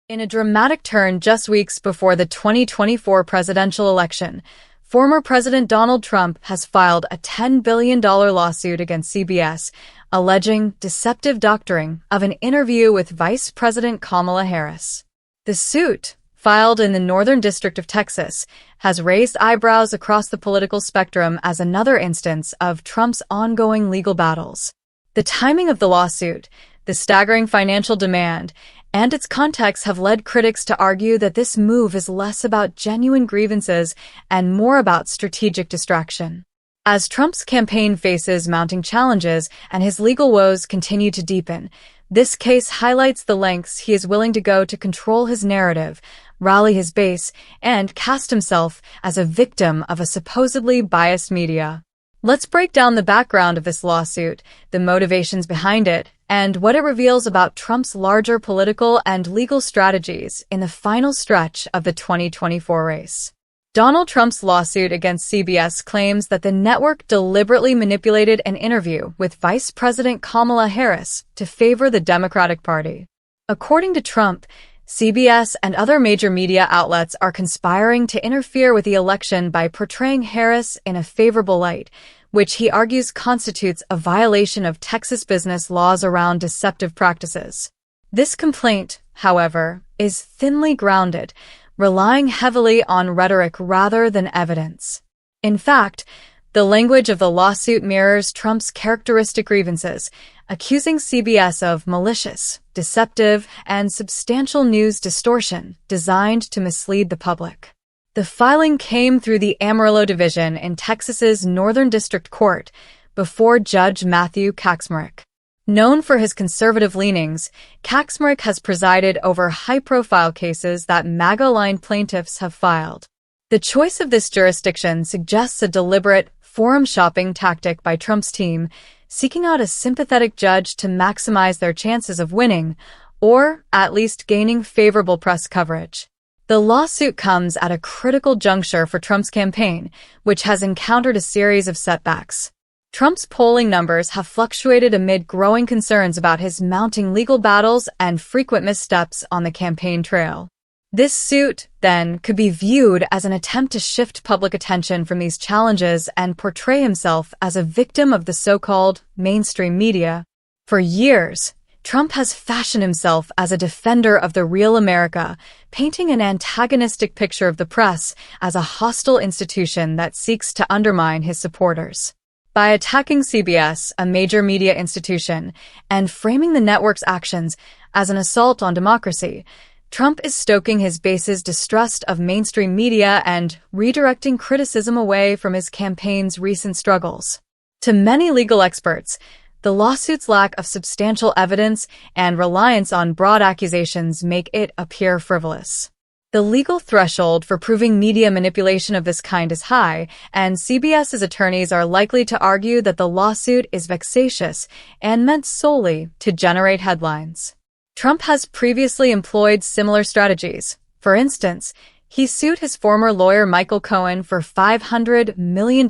In a dramatic turn just weeks before the 2024 presidential election, former President Donald Trump has filed a $10 billion lawsuit against CBS, alleging deceptive doctoring of an interview with Vice President Kamala Harris. The suit, filed in the Northern District of Texas, has raised eyebrows across the political spectrum as another instance of Trump's ongoing legal battles. The timing of the lawsuit, the staggering financial demand, and its context have led critics to argue that this move is less about genuine grievances and more about strategic distraction. As Trump's campaign faces mounting challenges and his legal woes continue to deepen, this case highlights the lengths he is willing to go to control his narrative, rally his base, and cast himself as a victim of a supposedly biased media. Let's break down the background of this lawsuit, the motivations behind it, and what it reveals about Trump's larger political and legal strategies in the final stretch of the 2024 race. Donald Trump's lawsuit against CBS claims that the network deliberately manipulated an interview with Vice President Kamala Harris to favor the Democratic Party. According to Trump, CBS and other major media outlets are conspiring to interfere with the election by portraying Harris in a favorable light, which he argues constitutes a violation of Texas business laws around deceptive practices. This complaint, however, is thinly grounded, relying heavily on rhetoric rather than evidence. In fact, the language of the lawsuit mirrors Trump's characteristic grievances, accusing CBS of malicious, deceptive, and substantial news distortion designed to mislead the public. The filing came through the Amarillo Division in Texas's Northern District Court before Judge Matthew Kacsmaryk. Known for his conservative leanings, Kacsmaryk has presided over high-profile cases that MAGA-aligned plaintiffs have filed. The choice of this jurisdiction suggests a deliberate forum-shopping tactic by Trump's team, seeking out a sympathetic judge to maximize their chances of winning, or at least gaining favorable press coverage. The lawsuit comes at a critical juncture for Trump's campaign, which has encountered a series of setbacks. Trump's polling numbers have fluctuated amid growing concerns about his mounting legal battles and frequent missteps on the campaign trail. This suit, then, could be viewed as an attempt to shift public attention from these challenges and portray himself as a victim of the so-called mainstream media. For years, Trump has fashioned himself as a defender of the real America, painting an antagonistic picture of the press as a hostile institution that seeks to undermine his supporters. By attacking CBS, a major media institution, and framing the network's actions as an assault on democracy, Trump is stoking his base's distrust of mainstream media and redirecting criticism away from his campaign's recent struggles. To many legal experts, the lawsuit's lack of substantial evidence and reliance on broad accusations make it appear frivolous. The legal threshold for proving media manipulation of this kind is high, and CBS's attorneys are likely to argue that the lawsuit is vexatious and meant solely to generate headlines. Trump has previously employed similar strategies. For instance, he sued his former lawyer Michael Cohen for $500 million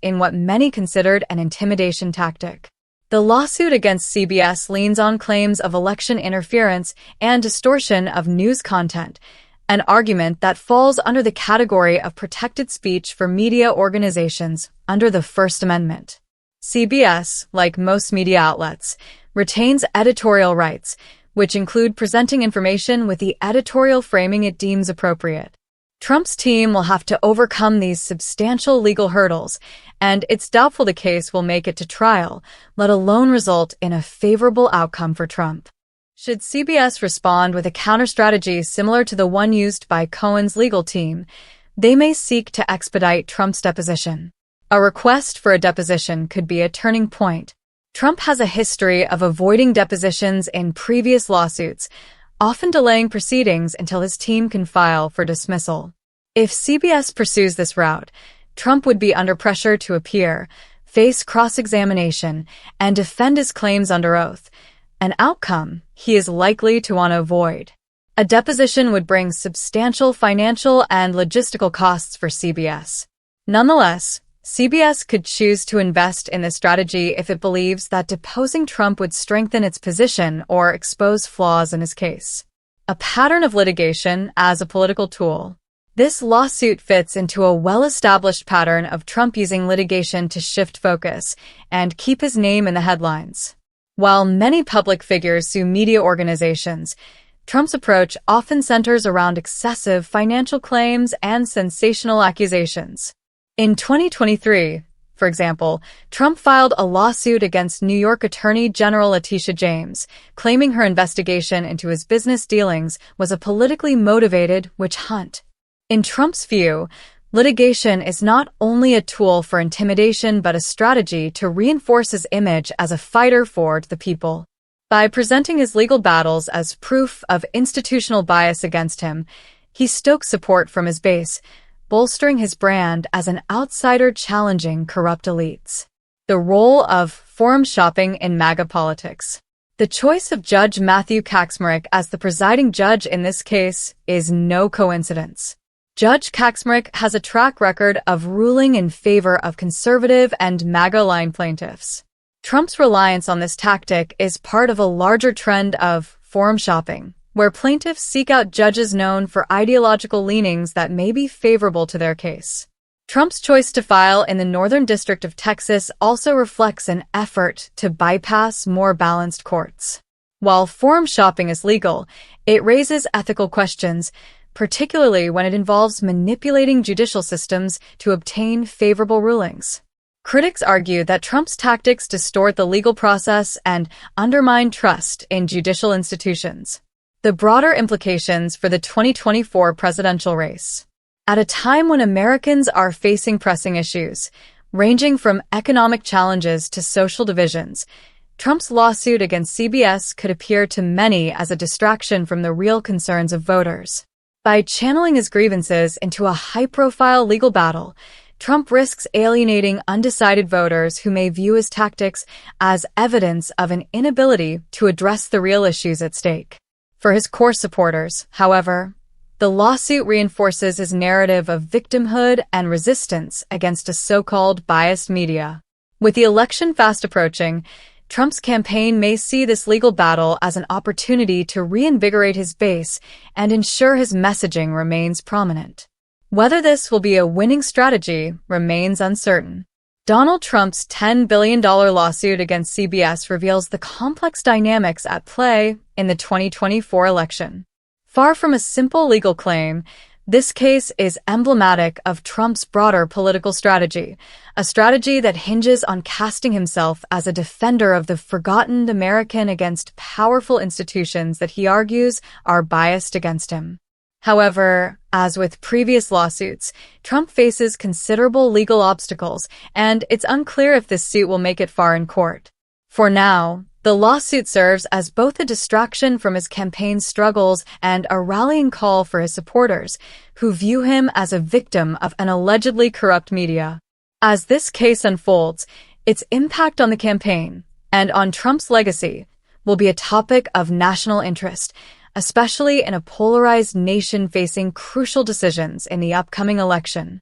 in what many considered an intimidation tactic. The lawsuit against CBS leans on claims of election interference and distortion of news content, an argument that falls under the category of protected speech for media organizations under the First Amendment. CBS, like most media outlets, retains editorial rights, which include presenting information with the editorial framing it deems appropriate. Trump's team will have to overcome these substantial legal hurdles, and it's doubtful the case will make it to trial, let alone result in a favorable outcome for Trump. Should CBS respond with a counter-strategy similar to the one used by Cohen's legal team, they may seek to expedite Trump's deposition. A request for a deposition could be a turning point. Trump has a history of avoiding depositions in previous lawsuits, often delaying proceedings until his team can file for dismissal. If CBS pursues this route, Trump would be under pressure to appear, face cross-examination, and defend his claims under oath, an outcome he is likely to want to avoid. A deposition would bring substantial financial and logistical costs for CBS. Nonetheless, CBS could choose to invest in this strategy if it believes that deposing Trump would strengthen its position or expose flaws in his case. a pattern of litigation as a political tool. This lawsuit fits into a well-established pattern of Trump using litigation to shift focus and keep his name in the headlines. While many public figures sue media organizations, Trump's approach often centers around excessive financial claims and sensational accusations. In 2023, for example, Trump filed a lawsuit against New York Attorney General Letitia James, claiming her investigation into his business dealings was a politically motivated witch hunt. In Trump's view, litigation is not only a tool for intimidation but a strategy to reinforce his image as a fighter for the people. By presenting his legal battles as proof of institutional bias against him, he stokes support from his base, bolstering his brand as an outsider challenging corrupt elites. The role of forum shopping in MAGA politics. The choice of Judge Matthew Kacsmaryk as the presiding judge in this case is no coincidence. Judge Kacsmaryk has a track record of ruling in favor of conservative and MAGA-aligned plaintiffs. Trump's reliance on this tactic is part of a larger trend of forum shopping, where plaintiffs seek out judges known for ideological leanings that may be favorable to their case. Trump's choice to file in the Northern District of Texas also reflects an effort to bypass more balanced courts. While forum shopping is legal, it raises ethical questions, particularly when it involves manipulating judicial systems to obtain favorable rulings. Critics argue that Trump's tactics distort the legal process and undermine trust in judicial institutions. The broader implications for the 2024 presidential race. At a time when Americans are facing pressing issues, ranging from economic challenges to social divisions, Trump's lawsuit against CBS could appear to many as a distraction from the real concerns of voters. By channeling his grievances into a high-profile legal battle, Trump risks alienating undecided voters who may view his tactics as evidence of an inability to address the real issues at stake. For his core supporters, however, the lawsuit reinforces his narrative of victimhood and resistance against a so-called biased media. With the election fast approaching, Trump's campaign may see this legal battle as an opportunity to reinvigorate his base and ensure his messaging remains prominent. Whether this will be a winning strategy remains uncertain. Donald Trump's $10 billion lawsuit against CBS reveals the complex dynamics at play in the 2024 election. Far from a simple legal claim, this case is emblematic of Trump's broader political strategy, a strategy that hinges on casting himself as a defender of the forgotten American against powerful institutions that he argues are biased against him. However, as with previous lawsuits, Trump faces considerable legal obstacles, and it's unclear if this suit will make it far in court. For now, the lawsuit serves as both a distraction from his campaign struggles and a rallying call for his supporters, who view him as a victim of an allegedly corrupt media. As this case unfolds, its impact on the campaign and on Trump's legacy will be a topic of national interest, especially in a polarized nation facing crucial decisions in the upcoming election.